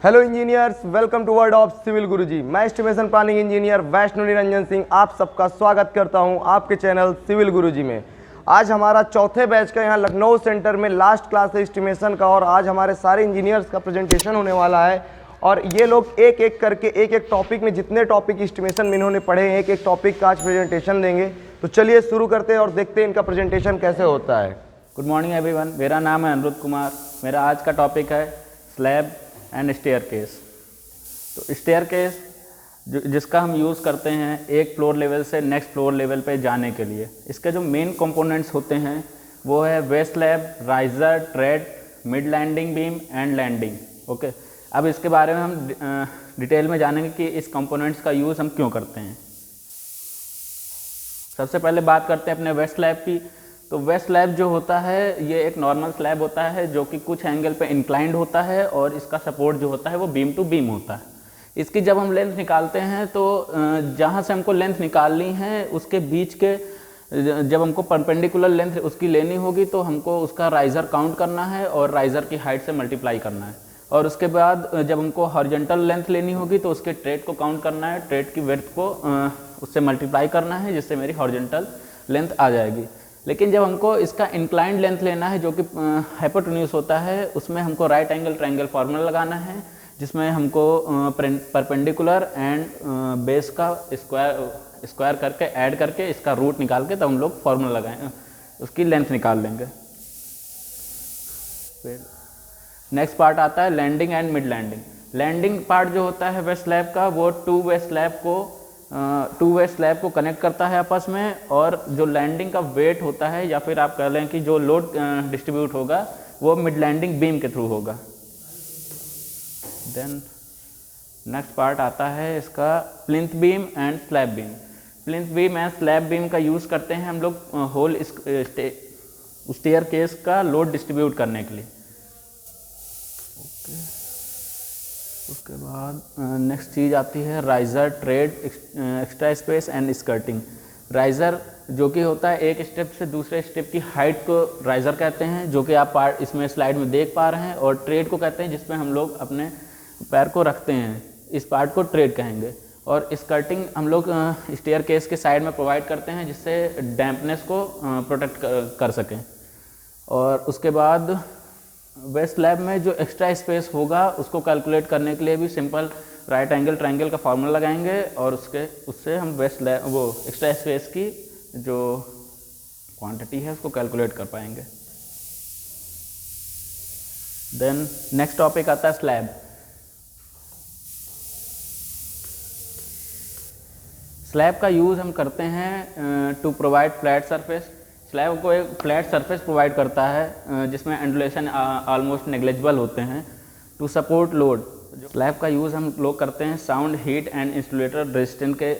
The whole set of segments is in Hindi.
Hello engineers, welcome to world of civil Guruji. मैं estimation planning engineer Vaishno Niranjan Singh आप सबका स्वागत करता हूं आपके चैनल सिविल गुरुजी में। आज हमारा चौथे बैच का यहाँ लखनऊ सेंटर में लास्ट क्लास है एस्टिमेशन का, और आज हमारे सारे इंजीनियर्स का प्रेजेंटेशन होने वाला है। और ये लोग एक एक करके एक एक टॉपिक में, जितने टॉपिक एस्टिमेशन में इन्होंने पढ़े हैं, एक एक टॉपिक का आज प्रेजेंटेशन देंगे। तो चलिए शुरू करते हैं और देखते हैं इनका प्रेजेंटेशन कैसे होता है। गुड मॉर्निंग एवरीवन, मेरा नाम है अनिरुद्ध कुमार। मेरा आज का टॉपिक है स्लैब एंड स्टेयरकेस। तो स्टेयरकेस जिसका हम यूज़ करते हैं एक फ्लोर लेवल से नेक्स्ट फ्लोर लेवल पे जाने के लिए। इसके जो मेन कंपोनेंट्स होते हैं वो है waist slab, riser, tread, mid landing beam and landing. Okay, अब इसके बारे में हम डिटेल में जानेंगे कि इस कंपोनेंट्स का यूज़ हम क्यों करते हैं। सबसे पहले बात करते हैं अपने वेस्ट स्लैब की। तो वेस्ट स्लैब जो होता है ये एक नॉर्मल स्लैब होता है जो कि कुछ एंगल पे इंक्लाइंड होता है, और इसका सपोर्ट जो होता है वो बीम टू बीम होता है। इसकी जब हम लेंथ निकालते हैं तो जहाँ से हमको लेंथ निकालनी है उसके बीच के जब हमको परपेंडिकुलर लेंथ उसकी लेनी होगी तो हमको उसका राइज़र काउंट करना है और राइज़र की हाइट से मल्टीप्लाई करना है। और उसके बाद जब हमको हॉरिजॉन्टल लेंथ लेनी होगी तो उसके ट्रेड को काउंट करना है, ट्रेड की विड्थ को उससे मल्टीप्लाई करना है, जिससे मेरी हॉरिजॉन्टल लेंथ आ जाएगी। लेकिन जब हमको इसका इंक्लाइंड लेंथ लेना है जो कि हाइपोटेन्यूज होता है, उसमें हमको राइट एंगल ट्रायंगल फार्मूला लगाना है, जिसमें हमको परपेंडिकुलर एंड बेस का स्क्वायर करके ऐड करके इसका रूट निकाल के तब हम लोग फार्मूला लगाएं, उसकी लेंथ निकाल लेंगे। फिर नेक्स्ट पार्ट आता है landing and mid landing. Landing part जो होता है वेस्ट स्लैब का, वो टू वे स्लैब को कनेक्ट करता है आपस में, और जो लैंडिंग का वेट होता है या फिर आप कह लें कि जो लोड डिस्ट्रीब्यूट होगा वो मिड लैंडिंग बीम के थ्रू होगा। देन नेक्स्ट पार्ट आता है इसका plinth beam and slab beam. Plinth beam and slab beam का यूज़ करते हैं हम लोग होल स्टेयर केस का लोड डिस्ट्रीब्यूट करने के लिए। उसके बाद नेक्स्ट चीज़ आती है riser, trade, extra space and skirting. Riser जो कि होता है एक स्टेप से दूसरे स्टेप की हाइट को राइज़र कहते हैं, जो कि आप पार्ट इसमें स्लाइड में देख पा रहे हैं। और ट्रेड को कहते हैं जिसमें हम लोग अपने पैर को रखते हैं, इस पार्ट को ट्रेड कहेंगे। और स्कर्टिंग हम लोग स्टेयर केस के साइड में प्रोवाइड करते हैं जिससे डैम्पनेस को प्रोटेक्ट कर सकें। और उसके बाद वेस्ट स्लैब में जो एक्स्ट्रा स्पेस होगा उसको कैलकुलेट करने के लिए भी सिंपल राइट एंगल ट्रायंगल का फार्मूला लगाएंगे, और उससे हम वेस्ट स्लैब वो एक्स्ट्रा स्पेस की जो क्वांटिटी है उसको कैलकुलेट कर पाएंगे। देन नेक्स्ट टॉपिक आता है स्लैब। स्लैब का यूज़ हम करते हैं to provide flat surface. Slab को एक फ्लैट सरफेस प्रोवाइड करता है जिसमें एंडुलेशन ऑलमोस्ट नेग्लेजिबल होते हैं टू सपोर्ट लोड। स्लैब का यूज़ हम लोग करते हैं sound, heat and insulator resistance के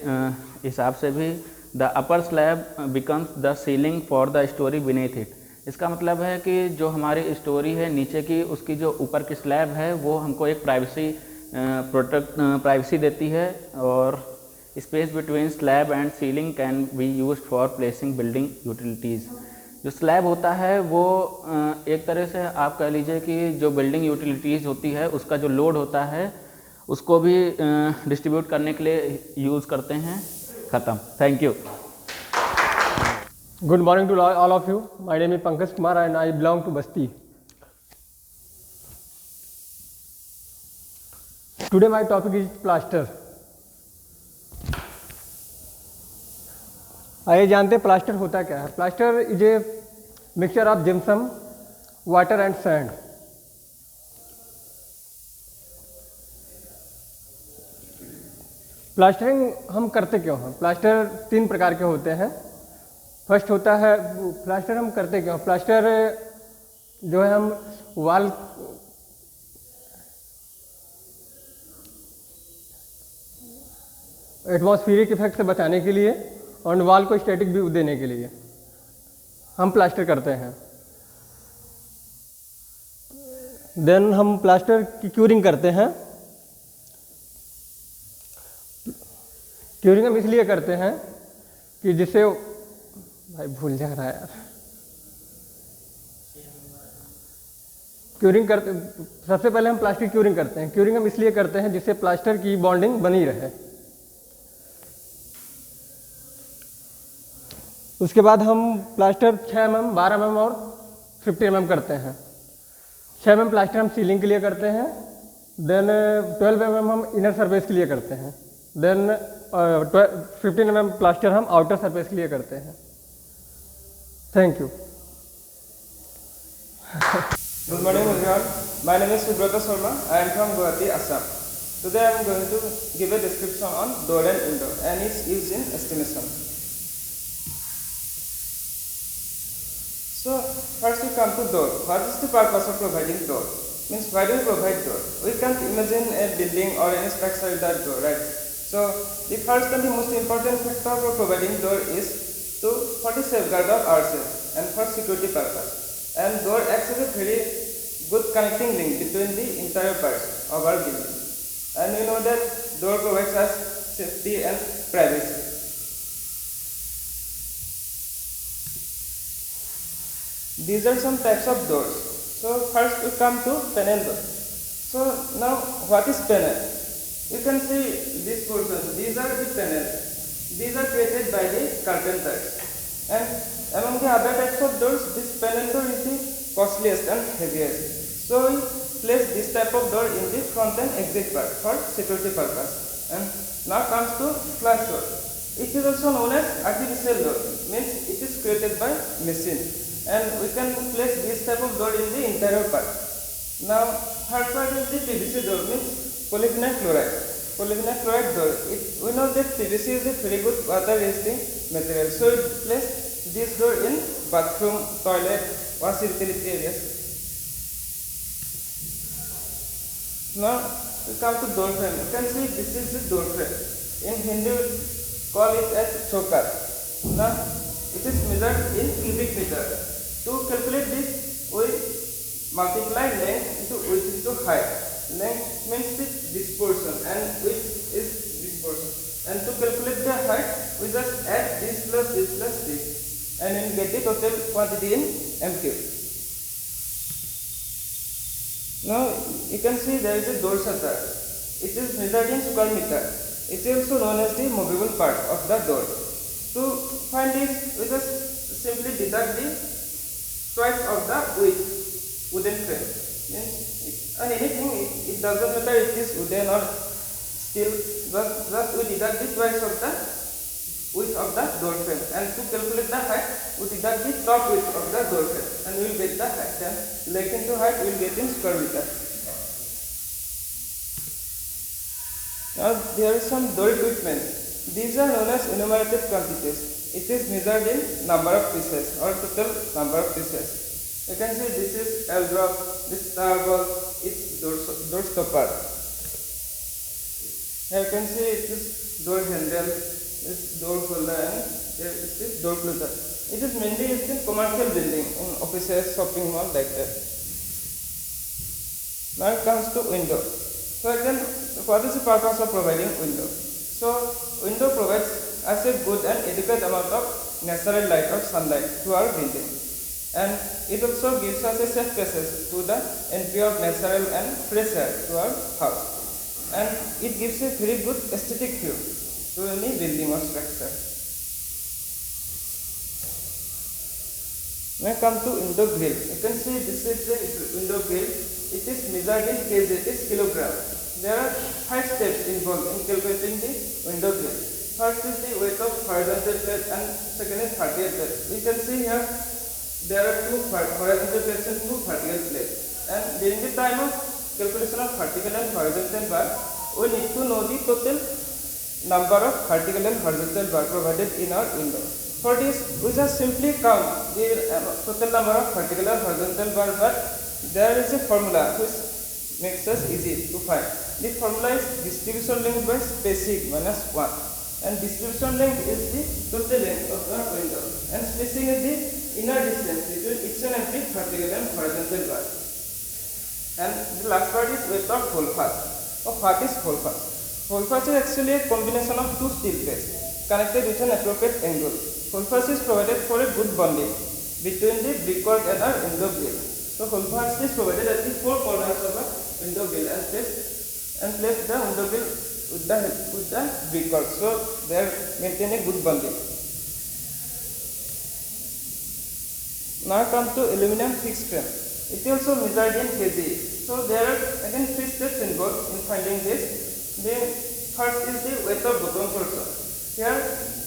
हिसाब से भी। The upper slab becomes the ceiling for the story beneath it. इसका मतलब है कि जो हमारी स्टोरी है नीचे की, उसकी जो ऊपर की स्लैब है वो हमको एक प्राइवेसी देती है। और space between slab and ceiling can be used for placing building utilities. जो स्लैब होता है वो एक तरह से आप कह लीजिए कि जो बिल्डिंग यूटिलिटीज़ होती है उसका जो लोड होता है उसको भी डिस्ट्रीब्यूट करने के लिए यूज़ करते हैं। ख़त्म, thank you. Good morning to all of you. My name is Pankaj Kumar and I belong to Basti. Today my topic is plaster. आइए जानते हैं प्लास्टर होता क्या है। Plaster is a mixture of gypsum, water and sand. Plastering हम करते क्यों हैं? प्लास्टर तीन प्रकार के होते हैं। फर्स्ट होता है प्लास्टर हम करते क्यों? प्लास्टर जो है हम वॉल एटमॉस्फेरिक इफेक्ट से बचाने के लिए और वॉल को स्टैटिक व्यू देने के लिए हम प्लास्टर करते हैं। देन हम प्लास्टर की क्यूरिंग करते हैं। क्यूरिंग हम इसलिए करते हैं कि जिससे भाई भूल जा रहा है यार, क्यूरिंग करते, सबसे पहले हम प्लास्टिक क्यूरिंग करते हैं। क्यूरिंग हम इसलिए करते हैं जिससे प्लास्टर की बॉन्डिंग बनी रहे। उसके बाद हम प्लास्टर 6 mm, 12 mm और 50 mm करते हैं। 6 mm प्लास्टर हम सीलिंग के लिए करते हैं, देन 12 mm हम इनर सरफेस के लिए करते हैं, देन 15 mm प्लास्टर हम आउटर सरफेस के लिए करते हैं। Thank you. Good morning everyone. My name is Subrata Sharma. I am from Guwahati, Assam. Today I am going to give a description on door and window and its use in estimation. So first we come to door. What is the purpose of providing door? Means why do we provide door? We can't imagine a building or any structure without door, right? So the first and the most important factor for providing door is for the safeguard of ourselves and for security purpose. And door acts as a very good connecting link between the entire parts of our building. And we know that door provides us safety and privacy. These are some types of doors. So first we come to panel door. So now what is panel? You can see this portion. These are the panels. These are created by the carpenters. And among the other types of doors, this panel door is the costliest and heaviest. So we place this type of door in the front and exit part for security purpose. And now comes to flash door. It is also known as artificial door. Means it is created by machine. And we can place this type of door in the interior part. Now third part is the PVC door, means polyvinyl chloride. Polyvinyl chloride door. We know that PVC is a very good water resisting material. So we place this door in bathroom, toilet, wash utility areas. Now we come to door frame. You can see this is the door frame. In Hindi we call it as chokar. Now it is measured in cubic meter. To calculate this, we multiply length into width into height. Length means this portion and width is this portion. And to calculate the height, we just add this plus this. And we get the total quantity in m3. Now you can see there is a door shutter. It is measured in square meter. It is also known as the movable part of the door. To find this, we just simply deduct the twice of the wooden frame. And anything, it doesn't matter if it is wooden or steel, just we deduct the twice of the width of the door frame. And to calculate the height, we deduct the top width of the door frame and we will get the height. Then length into height we will get in square meter. Now there is some door equipment. These are known as enumerated quantities. It is measured in number of pieces or total number of pieces. You can see this is L drop, this star ball, it's door stopper. Here you can see it is door handle, this door holder, and here it is door closer. It is mainly used in commercial building, in offices, shopping mall, like that. Now it comes to window. So again, what is the purpose of providing window? So window provides us a good and adequate amount of natural light or sunlight to our building. And it also gives us a safe passage to the entry of natural and fresh air to our house. And it gives a very good aesthetic view to any building or structure. Now come to window grill. You can see this is the window grill. It is measured in kg, it is kilogram. There are 5 steps involved in calculating the window grill. First is the weight of horizontal plate and second is vertical plate. We can see here there are 2 horizontal plates and 2 vertical plates. And during the time of calculation of vertical and horizontal bar, we need to know the total number of vertical and horizontal bar provided in our window. For this, we just simply count the total number of vertical and horizontal bar, but there is a formula which makes us easy to find. The formula is distribution length by spacing minus 1. And distribution length is the total length of our window. And spacing is the inner distance between each and every vertical and horizontal bar. And the last part is weight of holdfast. What is holdfast? Holdfast is actually a combination of 2 steel plates connected with an appropriate angle. Holdfast is provided for a good bonding between the brickwork and our window grill. So hole parts is provided at the four corners of a window grill and place the window grill with the brick work. So they maintain a good bonding. Now come to aluminum fixed frame. It is also measured in kg. So there are again 3 steps involved in finding this. Then first is the weight of bottom portion. Here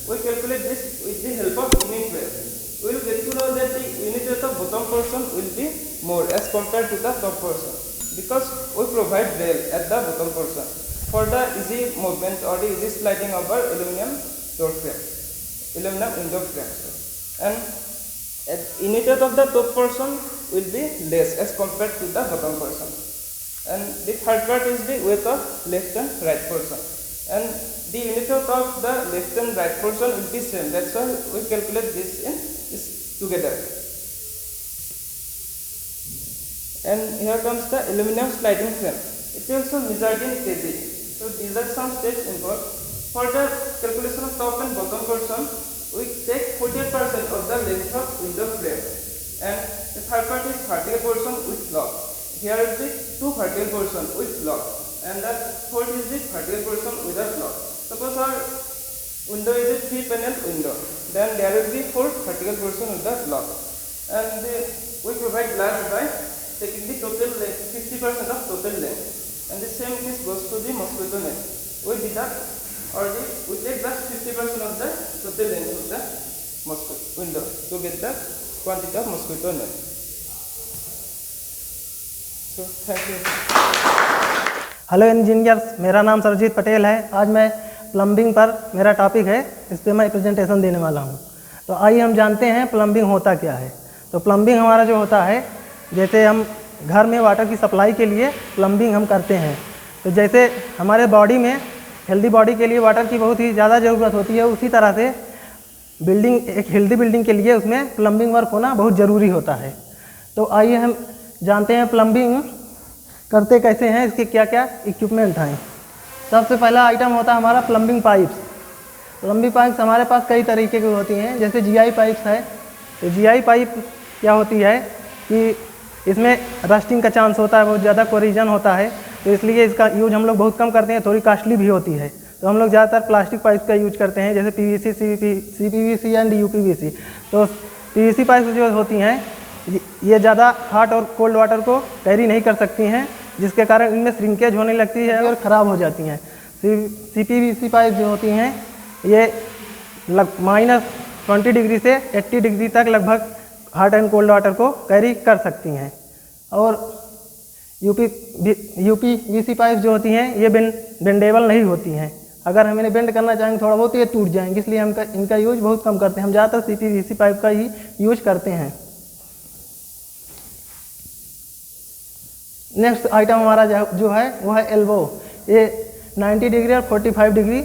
we calculate this with the help of unit weight. We will get to know that the unit weight of bottom portion will be more as compared to the top portion, because we provide rail at the bottom portion for the easy movement or the easy sliding of our aluminum door frame, aluminum window frame. And unit weight of the top portion will be less as compared to the bottom portion. And the third part is the weight of left and right portion. And the unit weight of the left and right portion will be same. That's why we calculate this together. And here comes the aluminum sliding frame. It is also measured in kg. So these are some steps involved. For the calculation of top and bottom portion, we take 48% of the length of window frame, and the third part is vertical portion with lock. Here is the 2 vertical portion with lock, and the fourth is the vertical portion without lock. Suppose our window is a 3-panel window, then there will be 4 vertical portion without lock, and we provide glass by taking the total length, 50% of total length, and the same case goes to the mosquito net. We deduct we take just 50% of the total length of the mosquito window to get the quantity of mosquito net. So thank you. Hello engineers, मेरा नाम सरजीत पटेल है। आज मैं प्लम्बिंग पर मेरा टॉपिक है, इस पर मैं प्रेजेंटेशन देने वाला हूं। तो आइए हम जानते हैं प्लम्बिंग होता क्या है। तो प्लम्बिंग हमारा जो होता है, जैसे हम घर में वाटर की सप्लाई के लिए प्लम्बिंग हम करते हैं। तो जैसे हमारे बॉडी में हेल्दी बॉडी के लिए वाटर की बहुत ही ज़्यादा ज़रूरत होती है, उसी तरह से एक हेल्दी बिल्डिंग के लिए उसमें प्लम्बिंग वर्क होना बहुत ज़रूरी होता है। तो आइए हम जानते हैं प्लम्बिंग करते कैसे हैं, इसके क्या क्या इक्विपमेंट हैं। सबसे पहला आइटम होता है हमारा प्लम्बिंग पाइप्स। प्लम्बिंग पाइप्स हमारे पास कई तरीके की होती हैं, जैसे GI पाइप्स है। तो GI पाइप क्या होती है कि इसमें रस्टिंग का चांस होता है, बहुत ज़्यादा कोरिजन होता है, तो इसलिए इसका यूज हम लोग बहुत कम करते हैं, थोड़ी कॉस्टली भी होती है। तो हम लोग ज़्यादातर प्लास्टिक पाइप का यूज करते हैं, जैसे PVC, CPVC एंड UPVC। तो PVC पाइप जो होती हैं ये ज़्यादा हॉट और कोल्ड वाटर को कैरी नहीं कर सकती हैं, जिसके कारण इनमें श्रिंकेज होने लगती है और ख़राब हो जाती हैं। CPVC पाइप जो होती हैं ये -20 डिग्री से 80 डिग्री तक लगभग हॉट एंड कोल्ड वाटर को कैरी कर सकती हैं। और UPVC पाइप जो होती हैं ये बेंडेबल नहीं होती हैं, अगर हम इन्हें बेंड करना चाहेंगे थोड़ा बहुत तो ये टूट जाएंगे, इसलिए हम इनका यूज बहुत कम करते हैं। हम ज़्यादातर CPVC पाइप का ही यूज करते हैं। नेक्स्ट आइटम हमारा जो है वो है एल्बो। ये 90 डिग्री और 45 डिग्री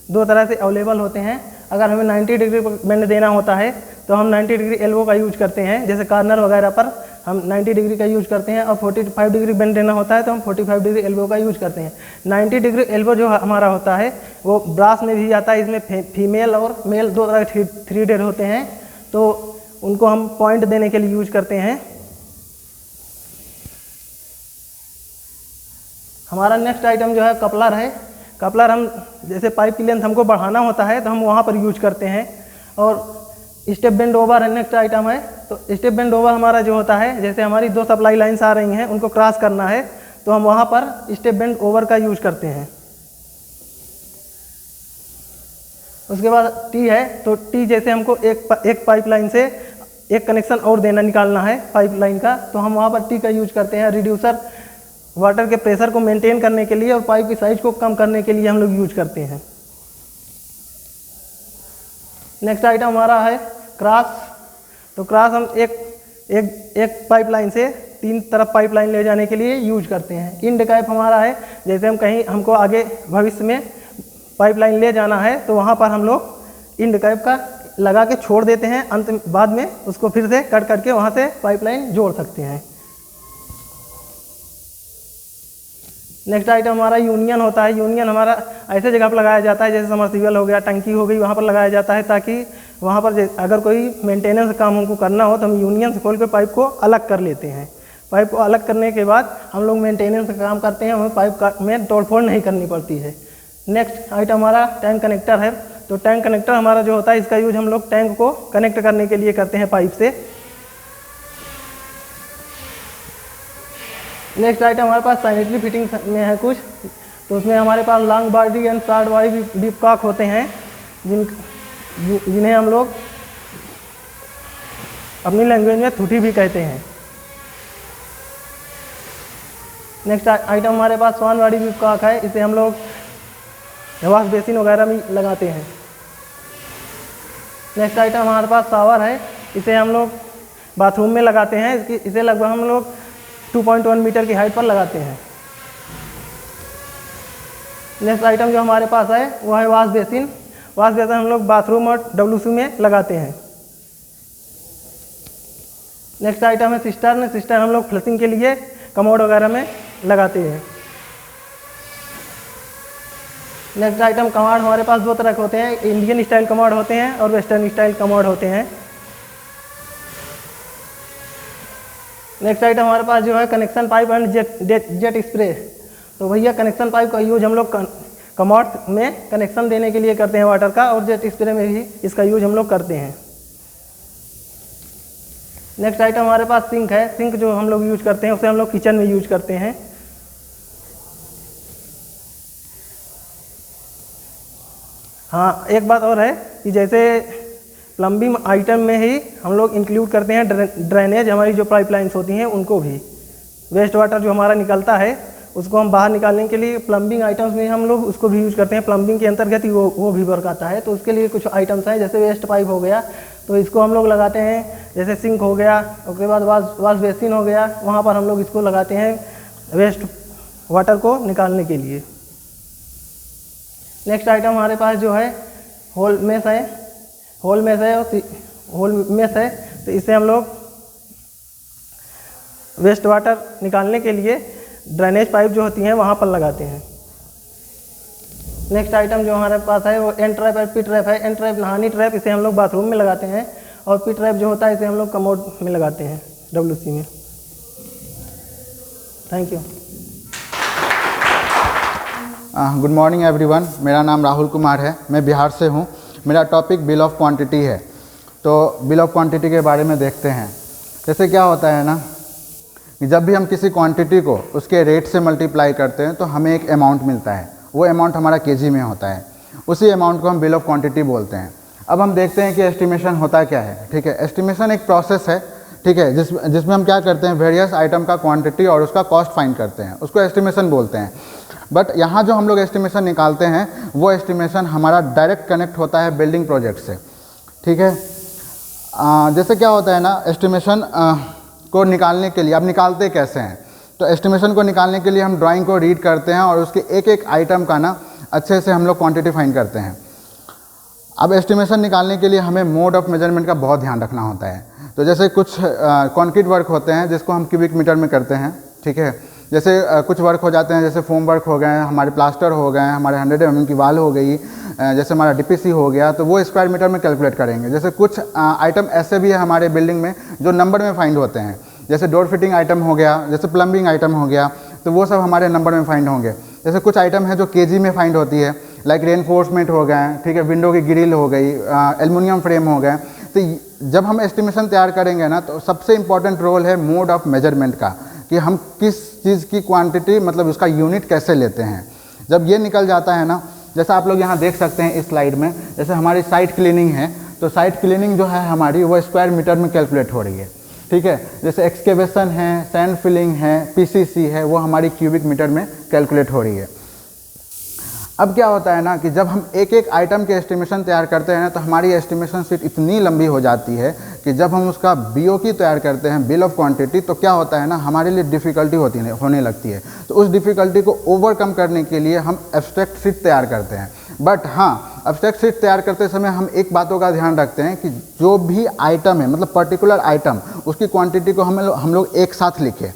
दो तरह से अवेलेबल होते हैं। अगर हमें 90 डिग्री पर बेंड देना होता है तो हम 90 डिग्री एल्बो का यूज करते हैं, जैसे कॉर्नर वगैरह पर हम 90 डिग्री का यूज करते हैं। और 45 डिग्री बेंड देना होता है तो हम 45 डिग्री एल्बो का यूज करते हैं। 90 डिग्री एल्बो जो हमारा होता है वो ब्रास में भी आता है। इसमें फीमेल और मेल दो तरह के थ्रेडेड होते हैं, तो उनको हम पॉइंट देने के लिए यूज करते हैं। हमारा नेक्स्ट आइटम जो है कपलर है। कपलर हम जैसे पाइप की लेंथ हमको बढ़ाना होता है तो हम वहाँ पर यूज करते हैं। और step bend over next item है। तो स्टेप बेंड ओवर हमारा जो होता है, जैसे हमारी 2 सप्लाई लाइन्स आ रही हैं, उनको क्रॉस करना है तो हम वहाँ पर स्टेप बेंड ओवर का यूज करते हैं। उसके बाद टी है। तो टी जैसे हमको एक पाइप लाइन से एक कनेक्शन और निकालना है पाइप लाइन का, तो हम वहाँ पर टी का यूज करते हैं। रिड्यूसर वाटर के प्रेशर को मेंटेन करने के लिए और पाइप की साइज को कम करने के लिए हम लोग यूज करते हैं। नेक्स्ट आइटम हमारा है क्रॉस। तो क्रॉस हम एक पाइपलाइन से 3 तरफ पाइपलाइन ले जाने के लिए यूज करते हैं। इंड कैप हमारा है, जैसे हम कहीं हमको आगे भविष्य में पाइपलाइन ले जाना है तो वहाँ पर हम लोग इंड कैप का लगा के छोड़ देते हैं, अंत बाद में उसको फिर से कट करके वहाँ से पाइपलाइन जोड़ सकते हैं। नेक्स्ट आइटम हमारा यूनियन होता है। यूनियन हमारा ऐसे जगह पर लगाया जाता है, जैसे समर्सिबल हो गया, टंकी हो गई, वहाँ पर लगाया जाता है, ताकि वहाँ पर अगर कोई मेंटेनेंस काम हमको करना हो तो हम यूनियन से खोल के पाइप को अलग कर लेते हैं। पाइप को अलग करने के बाद हम लोग मेंटेनेंस का काम करते हैं, हमें पाइप में तोड़फोड़ नहीं करनी पड़ती है। नेक्स्ट आइटम हमारा टैंक कनेक्टर है। तो टैंक कनेक्टर हमारा जो होता है, इसका यूज हम लोग टैंक को कनेक्ट करने के लिए करते हैं पाइप से। नेक्स्ट आइटम हमारे पास सैनिटरी फिटिंग में है कुछ, तो उसमें हमारे पास long body and short body bib cock होते हैं, जिन्हें हम लोग अपनी लैंग्वेज में थुटी भी कहते हैं। नेक्स्ट आइटम हमारे पास स्वान बॉडी डीप कॉक है, इसे हम लोग वॉश बेसिन वगैरह में लगाते हैं। नेक्स्ट आइटम हमारे पास शावर है, इसे हम लोग बाथरूम में लगाते हैं। इसे लगभग हम लोग 2.1 मीटर की हाइट पर लगाते हैं। नेक्स्ट आइटम जो हमारे पास है वो है वॉश बेसिन। वॉश बेसिन हम लोग बाथरूम और WC में लगाते हैं। नेक्स्ट आइटम है सिस्टर्न। सिस्टर्न हम लोग फ्लशिंग के लिए कमोड वगैरह में लगाते हैं। नेक्स्ट आइटम कमोड हमारे पास दो तरह के होते हैं, इंडियन स्टाइल कमोड होते हैं और वेस्टर्न स्टाइल कमोड होते हैं। नेक्स्ट आइटम हमारे पास जो है connection pipe and jet spray. तो भैया कनेक्शन पाइप का यूज हम लोग कमोड में कनेक्शन देने के लिए करते हैं वाटर का, और जेट स्प्रे में भी इसका यूज हम लोग करते हैं। नेक्स्ट आइटम हमारे पास सिंक है। सिंक जो हम लोग यूज करते हैं उसे हम लोग किचन में यूज करते हैं। हाँ, एक बात और है कि जैसे प्लम्बिंग आइटम में ही हम लोग इंक्लूड करते हैं ड्रेनेज, हमारी जो पाइपलाइंस होती हैं उनको भी। वेस्ट वाटर जो हमारा निकलता है उसको हम बाहर निकालने के लिए प्लम्बिंग आइटम्स में हम लोग उसको भी यूज करते हैं। प्लम्बिंग के अंतर्गत ही वो भी वर्क आता है। तो उसके लिए कुछ आइटम्स हैं, जैसे वेस्ट पाइप हो गया तो इसको हम लोग लगाते हैं। जैसे सिंक हो गया, उसके बाद वॉश बेसिन हो गया, वहाँ पर हम लोग इसको लगाते हैं वेस्ट वाटर को निकालने के लिए। नेक्स्ट आइटम हमारे पास जो है होल मेस है। होल मेस है तो इसे हम लोग वेस्ट वाटर निकालने के लिए ड्रेनेज पाइप जो होती हैं वहाँ पर लगाते हैं। नेक्स्ट आइटम जो हमारे पास है वो एंड ट्रैप है, पी ट्रैप है। एंड ट्रैप नहानी ट्रैप, इसे हम लोग बाथरूम में लगाते हैं, और पी ट्रैप जो होता है इसे हम लोग कमोड में लगाते हैं, WC में। Thank you. Good morning everyone, मेरा नाम राहुल कुमार है, मैं बिहार से हूँ। मेरा टॉपिक बिल ऑफ क्वांटिटी है। तो बिल ऑफ क्वांटिटी के बारे में देखते हैं। जैसे क्या होता है ना कि जब भी हम किसी क्वांटिटी को उसके रेट से मल्टीप्लाई करते हैं तो हमें एक अमाउंट मिलता है। वो अमाउंट हमारा केजी में होता है, उसी अमाउंट को हम बिल ऑफ क्वांटिटी बोलते हैं। अब हम देखते हैं कि एस्टिमेशन होता क्या है। ठीक है, एस्टिमेशन एक प्रोसेस है, ठीक है, जिसमें हम क्या करते हैं, वेरियस आइटम का क्वांटिटी और उसका कॉस्ट फाइंड करते हैं, उसको एस्टिमेशन बोलते हैं। बट यहाँ जो हम लोग एस्टिमेशन निकालते हैं वो एस्टिमेशन हमारा डायरेक्ट कनेक्ट होता है बिल्डिंग प्रोजेक्ट से। ठीक है, जैसे क्या होता है ना, एस्टिमेशन को निकालने के लिए अब निकालते कैसे हैं, तो एस्टिमेशन को निकालने के लिए हम ड्राइंग को रीड करते हैं और उसके एक एक आइटम का ना अच्छे से हम लोग क्वांटिटी फाइंड करते हैं। अब एस्टिमेशन निकालने के लिए हमें मोड ऑफ मेजरमेंट का बहुत ध्यान रखना होता है। तो जैसे कुछ कंक्रीट वर्क होते हैं जिसको हम क्यूबिक मीटर में करते हैं। ठीक है, जैसे कुछ वर्क हो जाते हैं, जैसे फोम वर्क हो गए, हमारे प्लास्टर हो गए, हमारे 100 mm की वाल हो गई, जैसे हमारा DPC हो गया, तो वो स्क्वायर मीटर में कैलकुलेट करेंगे। जैसे कुछ आइटम ऐसे भी है हमारे बिल्डिंग में जो नंबर में फाइंड होते हैं, जैसे डोर फिटिंग आइटम हो गया, जैसे प्लम्बिंग आइटम हो गया, तो वो सब हमारे नंबर में फाइंड होंगे। जैसे कुछ आइटम है जो केजी में फाइंड होती है, लाइक रेनफोर्समेंट हो गए, ठीक है, विंडो की ग्रिल हो गई, एल्युमिनियम फ्रेम हो गए। तो जब हम एस्टिमेशन तैयार करेंगे ना, तो सबसे इम्पॉर्टेंट रोल है मोड ऑफ मेजरमेंट का, कि हम किस चीज़ की क्वांटिटी, मतलब उसका यूनिट कैसे लेते हैं। जब ये निकल जाता है ना, जैसा आप लोग यहाँ देख सकते हैं इस स्लाइड में, जैसे हमारी साइट क्लीनिंग है, तो साइट क्लीनिंग जो है हमारी वो स्क्वायर मीटर में कैलकुलेट हो रही है। ठीक है, जैसे एक्सकेवेशन है, सैंड फिलिंग है, PCC है, वो हमारी क्यूबिक मीटर में कैलकुलेट हो रही है। अब क्या होता है ना कि जब हम एक एक आइटम के एस्टिमेशन तैयार करते हैं ना, तो हमारी एस्टिमेशन शीट इतनी लंबी हो जाती है कि जब हम उसका BOQ तैयार करते हैं, बिल ऑफ क्वांटिटी, तो क्या होता है ना, हमारे लिए डिफ़िकल्टी होने लगती है। तो उस डिफ़िकल्टी को ओवरकम करने के लिए हम एब्स्ट्रैक्ट शीट तैयार करते हैं। बट हाँ, एब्स्ट्रैक्ट शीट तैयार करते समय हम एक बातों का ध्यान रखते हैं कि जो भी आइटम है, मतलब पर्टिकुलर आइटम, उसकी क्वान्टिटी को हम लोग एक साथ लिखें,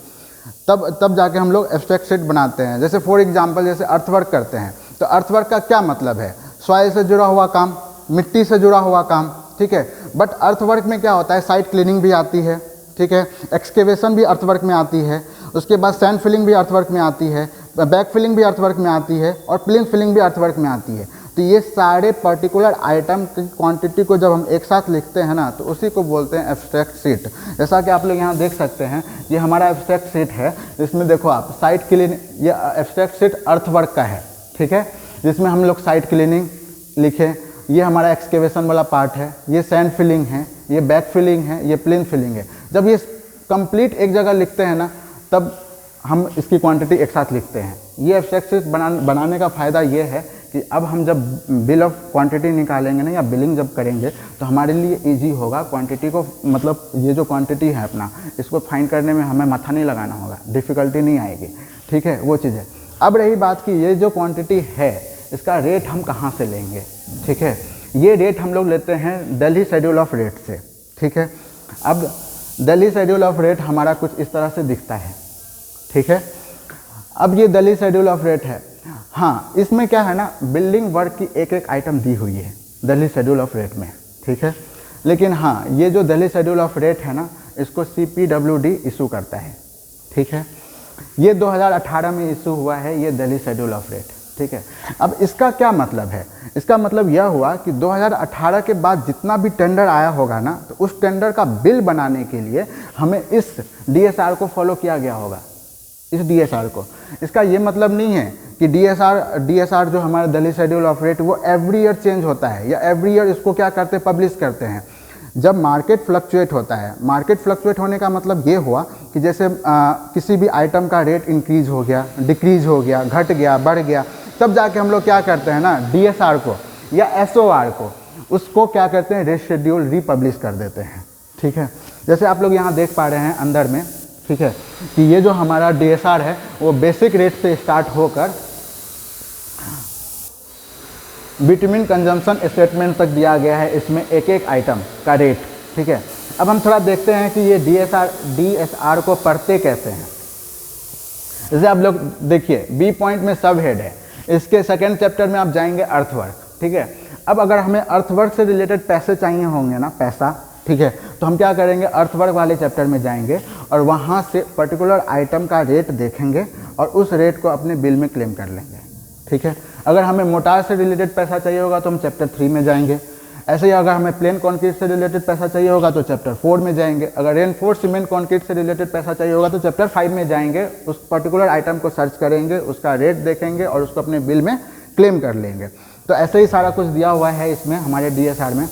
तब जाके हम लोग एब्स्ट्रैक्ट शीट बनाते हैं। जैसे फॉर एग्जाम्पल, जैसे अर्थवर्क करते हैं, तो अर्थवर्क का क्या मतलब है, सॉइल से जुड़ा हुआ काम, मिट्टी से जुड़ा हुआ काम। ठीक है, बट अर्थवर्क में क्या होता है, साइट क्लीनिंग भी आती है, ठीक है। एक्सकेवेशन भी अर्थवर्क में आती है, उसके बाद सैंड फिलिंग भी अर्थवर्क में आती है, बैक फिलिंग भी अर्थवर्क में आती है और प्लिंथ फिलिंग भी अर्थवर्क में आती है। तो ये सारे पर्टिकुलर आइटम की क्वांटिटी को जब हम एक साथ लिखते हैं ना, तो उसी को बोलते हैं एब्स्ट्रैक्ट शीट। जैसा कि आप लोग यहाँ देख सकते हैं, ये हमारा एब्स्ट्रैक्ट शीट है। इसमें देखो आप साइट क्लीनिंग, ये एब्स्ट्रैक्ट शीट अर्थवर्क का है, ठीक है, जिसमें हम लोग साइट क्लीनिंग लिखे। ये हमारा एक्सकेवेशन वाला पार्ट है, ये सैंड फिलिंग है, ये बैक फिलिंग है, ये प्लिंथ फिलिंग है। जब ये कंप्लीट एक जगह लिखते हैं ना, तब हम इसकी क्वांटिटी एक साथ लिखते हैं। ये एब्स्ट्रैक्ट शीट बनाने का फ़ायदा ये है कि अब हम जब बिल ऑफ क्वांटिटी निकालेंगे ना, या बिलिंग जब करेंगे, तो हमारे लिए इजी होगा क्वांटिटी को, मतलब ये जो क्वांटिटी है अपना, इसको फाइंड करने में हमें माथा नहीं लगाना होगा, डिफ़िकल्टी नहीं आएगी, ठीक है, वो चीज़ है। अब रही बात कि ये जो क्वांटिटी है, इसका रेट हम कहाँ से लेंगे, ठीक है। ये रेट हम लोग लेते हैं दिल्ली शेड्यूल ऑफ रेट से, ठीक है। अब दिल्ली शेड्यूल ऑफ रेट हमारा कुछ इस तरह से दिखता है, ठीक है। अब ये दिल्ली शेड्यूल ऑफ रेट है। हाँ, इसमें क्या है ना, बिल्डिंग वर्क की एक एक आइटम दी हुई है दिल्ली शेड्यूल ऑफ रेट में, ठीक है। लेकिन हाँ, ये जो दिल्ली शेड्यूल ऑफ रेट है ना, इसको CPWD इशू करता है, ठीक है। ये 2018 में इशू हुआ है, ये दिल्ली शेड्यूल ऑफ रेट, ठीक है। अब इसका क्या मतलब है? इसका मतलब यह हुआ कि 2018 के बाद जितना भी टेंडर आया होगा ना, तो उस टेंडर का बिल बनाने के लिए हमें इस DSR को फॉलो किया गया होगा, इस DSR को। इसका ये मतलब नहीं है कि DSR जो हमारा दिल्ली शेड्यूल ऑफ रेट, वो एवरी ईयर चेंज होता है, या एवरी ईयर इसको क्या करते हैं, पब्लिश करते हैं। जब मार्केट फ्लक्चुएट होता है, मार्केट फ्लक्चुएट होने का मतलब ये हुआ कि जैसे किसी भी आइटम का रेट इंक्रीज हो गया, डिक्रीज हो गया, घट गया, बढ़ गया, तब जाके हम लोग क्या करते हैं ना, DSR को या SOR को, उसको क्या करते हैं, रेशेड्यूल रीपब्लिश कर देते हैं, ठीक है। जैसे आप लोग यहाँ देख पा रहे हैं अंदर में, ठीक है, कि ये जो हमारा DSR है, वो बेसिक रेट से स्टार्ट होकर बिटवीन कंजम्पशन स्टेटमेंट तक दिया गया है। इसमें एक एक आइटम का रेट, ठीक है। अब हम थोड़ा देखते हैं कि ये DSR को पढ़ते कैसे हैं। जैसे आप लोग देखिए, बी पॉइंट में सब हेड है, इसके सेकेंड चैप्टर में आप जाएंगे अर्थवर्क, ठीक है। अब अगर हमें अर्थवर्क से रिलेटेड पैसे चाहिए होंगे ना, पैसा, ठीक है, तो हम क्या करेंगे, अर्थवर्क वाले चैप्टर में जाएंगे और वहाँ से पर्टिकुलर आइटम का रेट देखेंगे और उस रेट को अपने बिल में क्लेम कर लेंगे, ठीक है। अगर हमें मोटार से रिलेटेड पैसा चाहिए होगा तो हम चैप्टर 3 में जाएंगे। ऐसे ही अगर हमें प्लेन कॉन्क्रीट से रिलेटेड पैसा चाहिए होगा तो चैप्टर 4 में जाएंगे। अगर रेनफोर्स सीमेंट कॉन्क्रीट से रिलेटेड पैसा चाहिए होगा तो चैप्टर 5 में जाएंगे, उस पर्टिकुलर आइटम को सर्च करेंगे, उसका रेट देखेंगे और उसको अपने बिल में क्लेम कर लेंगे। तो ऐसे ही सारा कुछ दिया हुआ है इसमें हमारे DSR में,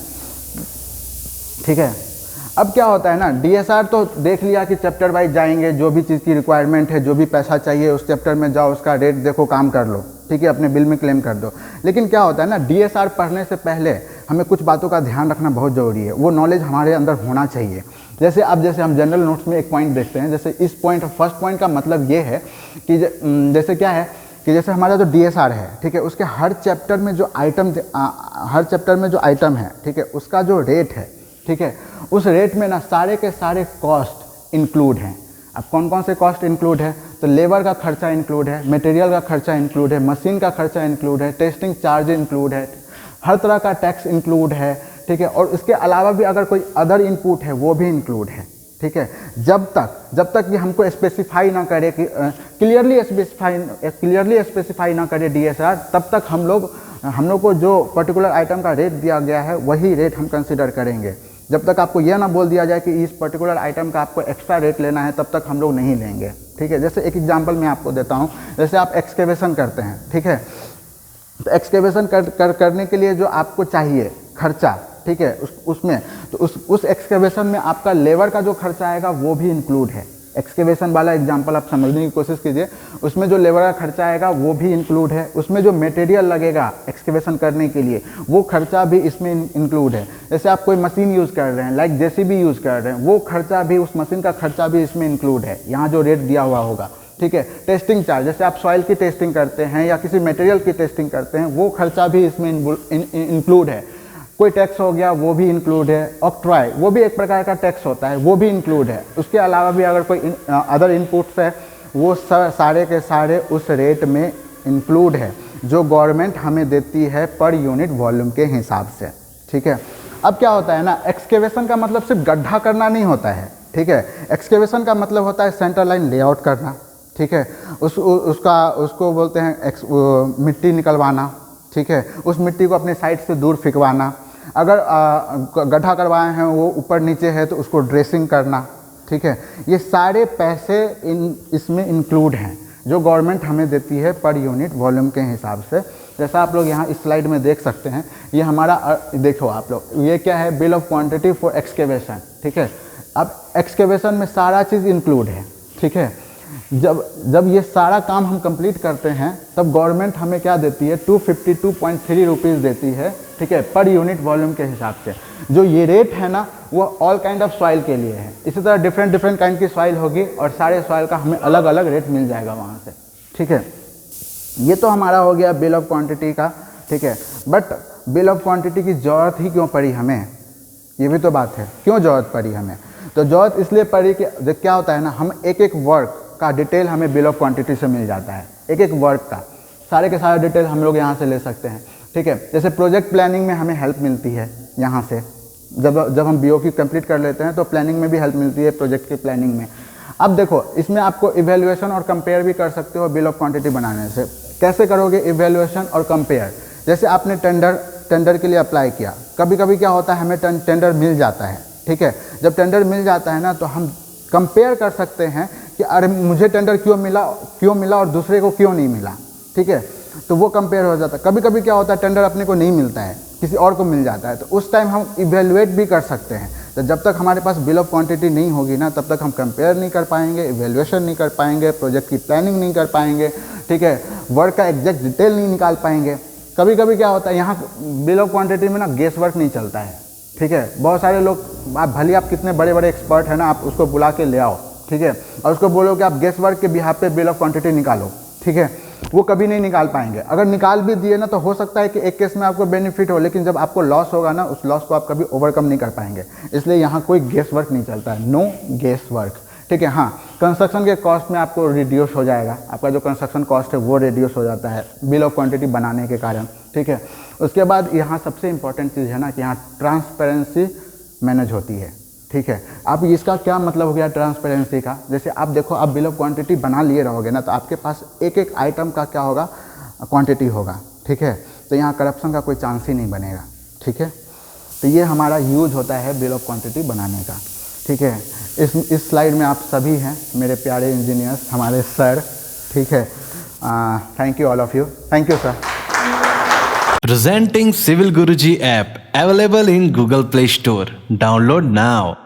ठीक है। अब क्या होता है ना, DSR तो देख लिया कि चैप्टर वाइज जाएंगे, जो भी चीज़ की रिक्वायरमेंट है, जो भी पैसा चाहिए उस चैप्टर में जाओ, उसका रेट देखो, काम कर लो, ठीक है, अपने बिल में क्लेम कर दो। लेकिन क्या होता है ना, DSR पढ़ने से पहले हमें कुछ बातों का ध्यान रखना बहुत ज़रूरी है, वो नॉलेज हमारे अंदर होना चाहिए। जैसे हम जनरल नोट्स में एक पॉइंट देखते हैं, जैसे इस पॉइंट, फर्स्ट पॉइंट का मतलब ये है कि जैसे क्या है कि जैसे हमारा जो DSR है, ठीक है, उसके हर चैप्टर में जो आइटम है, ठीक है, उसका जो रेट है, ठीक है, उस रेट में ना सारे के सारे कॉस्ट इंक्लूड हैं। अब कौन कौन से कॉस्ट इंक्लूड है, तो लेबर का खर्चा इंक्लूड है, मटेरियल का खर्चा इंक्लूड है, मशीन का खर्चा इंक्लूड है, टेस्टिंग चार्ज इंक्लूड है, हर तरह का टैक्स इंक्लूड है, ठीक है। और इसके अलावा भी अगर कोई अदर इनपुट है वो भी इंक्लूड है, ठीक है। जब तक ये हमको स्पेसिफाई ना करे कि क्लियरली स्पेसिफाई ना करे DSR, तब तक हम लोग को जो पर्टिकुलर आइटम का रेट दिया गया है वही रेट हम कंसिडर करेंगे। जब तक आपको यह ना बोल दिया जाए कि इस पर्टिकुलर आइटम का आपको एक्स्ट्रा रेट लेना है, तब तक हम लोग नहीं लेंगे, ठीक है। जैसे एक एग्जांपल मैं आपको देता हूँ, जैसे आप एक्सकेवेशन करते हैं, ठीक है, तो एक्सकेवेशन करने के लिए जो आपको चाहिए खर्चा, ठीक है, उसमें तो उस एक्सकेवेशन में आपका लेबर का जो खर्चा आएगा वो भी इंक्लूड है। एक्सकेवेशन वाला एग्जांपल आप समझने की कोशिश कीजिए, उसमें जो लेबर का खर्चा आएगा वो भी इंक्लूड है, उसमें जो मटेरियल लगेगा एक्सकेवेशन करने के लिए वो खर्चा भी इसमें इंक्लूड है। जैसे आप कोई मशीन यूज़ कर रहे हैं, लाइक JCB यूज़ कर रहे हैं, वो खर्चा भी, उस मशीन का खर्चा भी इसमें इंक्लूड है, यहाँ जो रेट दिया हुआ होगा, ठीक है। टेस्टिंग चार्ज, जैसे आप सॉइल की टेस्टिंग करते हैं या किसी मटेरियल की टेस्टिंग करते हैं, वो खर्चा भी इसमें इंक्लूड है। कोई टैक्स हो गया वो भी इंक्लूड है। ऑक्ट्रॉय, वो भी एक प्रकार का टैक्स होता है, वो भी इंक्लूड है। उसके अलावा भी अगर कोई अदर इनपुट्स है, वो सारे के सारे उस रेट में इंक्लूड है जो गवर्नमेंट हमें देती है पर यूनिट वॉल्यूम के हिसाब से, ठीक है। अब क्या होता है ना, एक्सकेवेशन का मतलब सिर्फ गड्ढा करना नहीं होता है, ठीक है। एक्सकेवेशन का मतलब होता है सेंटर लाइन लेआउट करना, ठीक है। उसको बोलते हैं मिट्टी निकलवाना, ठीक है। उस मिट्टी को अपने साइड से दूर फेंकवाना, अगर गड्ढा करवाए हैं वो ऊपर नीचे है तो उसको ड्रेसिंग करना, ठीक है। ये सारे पैसे इसमें इंक्लूड हैं जो गवर्नमेंट हमें देती है पर यूनिट वॉल्यूम के हिसाब से। जैसा आप लोग यहाँ इस स्लाइड में देख सकते हैं, ये हमारा देखो आप लोग, ये क्या है, bill of quantity for excavation, ठीक है। अब एक्सकेवेशन में सारा चीज़ इंक्लूड है, ठीक है। जब ये सारा काम हम कंप्लीट करते हैं तब गवर्नमेंट हमें क्या देती है, 252.3 रुपीज़ देती है, ठीक है, पर यूनिट वॉल्यूम के हिसाब से। जो ये रेट है ना वो ऑल काइंड ऑफ सॉइल के लिए है। इसी तरह डिफरेंट काइंड की सॉइल होगी और सारे सॉइल का हमें अलग अलग रेट मिल जाएगा वहाँ से, ठीक है। ये तो हमारा हो गया बिल ऑफ क्वांटिटी का, ठीक है। बट बिल ऑफ क्वांटिटी की ज़रूरत ही क्यों पड़ी हमें, ये भी तो बात है, क्यों ज़रूरत पड़ी हमें। तो ज़रूरत इसलिए पड़ी कि क्या होता है ना, हम एक वर्क का डिटेल हमें बिल ऑफ क्वांटिटी से मिल जाता है। एक वर्क का सारे के सारे डिटेल हम लोग यहाँ से ले सकते हैं, ठीक है। जैसे प्रोजेक्ट प्लानिंग में हमें हेल्प मिलती है यहाँ से, जब हम BOQ कंप्लीट कर लेते हैं तो प्लानिंग में भी हेल्प मिलती है, प्रोजेक्ट की प्लानिंग में। अब देखो इसमें आपको इवेल्युएशन और कंपेयर भी कर सकते हो बिल ऑफ क्वांटिटी बनाने से। कैसे करोगे इवेल्युएशन और कंपेयर, जैसे आपने टेंडर के लिए अप्लाई किया, कभी कभी क्या होता है हमें टेंडर मिल जाता है, ठीक है। जब टेंडर मिल जाता है ना तो हम कंपेयर कर सकते हैं कि अरे मुझे टेंडर क्यों मिला और दूसरे को क्यों नहीं मिला, ठीक है। तो वो कंपेयर हो जाता है। कभी कभी क्या होता है टेंडर अपने को नहीं मिलता है, किसी और को मिल जाता है, तो उस टाइम हम इवेलुएट भी कर सकते हैं। तो जब तक हमारे पास बिल ऑफ क्वांटिटी नहीं होगी ना तब तक हम कंपेयर नहीं कर पाएंगे, इवेल्युएशन नहीं कर पाएंगे, प्रोजेक्ट की प्लानिंग नहीं कर पाएंगे, ठीक है, वर्क का एग्जैक्ट डिटेल नहीं निकाल पाएंगे। कभी कभी क्या होता है यहाँ बिल ऑफ क्वांटिटी में ना गेस वर्क नहीं चलता है, ठीक है। बहुत सारे लोग, आप भले आप कितने बड़े बड़े एक्सपर्ट हैं ना, आप उसको बुला के ले आओ, ठीक है, और उसको बोलो कि आप गेस वर्क के बिहाफ पे बिल ऑफ क्वांटिटी निकालो, ठीक है, वो कभी नहीं निकाल पाएंगे। अगर निकाल भी दिए ना तो हो सकता है कि एक केस में आपको बेनिफिट हो, लेकिन जब आपको लॉस होगा ना उस लॉस को आप कभी ओवरकम नहीं कर पाएंगे। इसलिए यहाँ कोई गेस वर्क नहीं चलता है, नो गेस वर्क, ठीक है। हाँ, कंस्ट्रक्शन के कॉस्ट में आपको रिड्यूस हो जाएगा, आपका जो कंस्ट्रक्शन कॉस्ट है वो रिड्यूस हो जाता है बिल ऑफ क्वांटिटी बनाने के कारण, ठीक है। उसके बाद यहाँ सबसे इंपॉर्टेंट चीज़ है ना कि यहाँ ट्रांसपेरेंसी मैनेज होती है, ठीक है। आप इसका क्या मतलब हो गया ट्रांसपेरेंसी का, जैसे आप देखो आप बिल ऑफ क्वांटिटी बना लिए रहोगे ना तो आपके पास एक आइटम का क्या होगा, क्वांटिटी होगा, ठीक है। तो यहाँ करप्शन का कोई चांस ही नहीं बनेगा, ठीक है। तो ये हमारा यूज होता है बिल ऑफ क्वांटिटी बनाने का, ठीक है। इस स्लाइड में आप सभी हैं मेरे प्यारे इंजीनियर्स, हमारे सर, ठीक है। Thank you all of you, thank you sir. Presenting Civil Guruji app available in Google Play Store. Download now.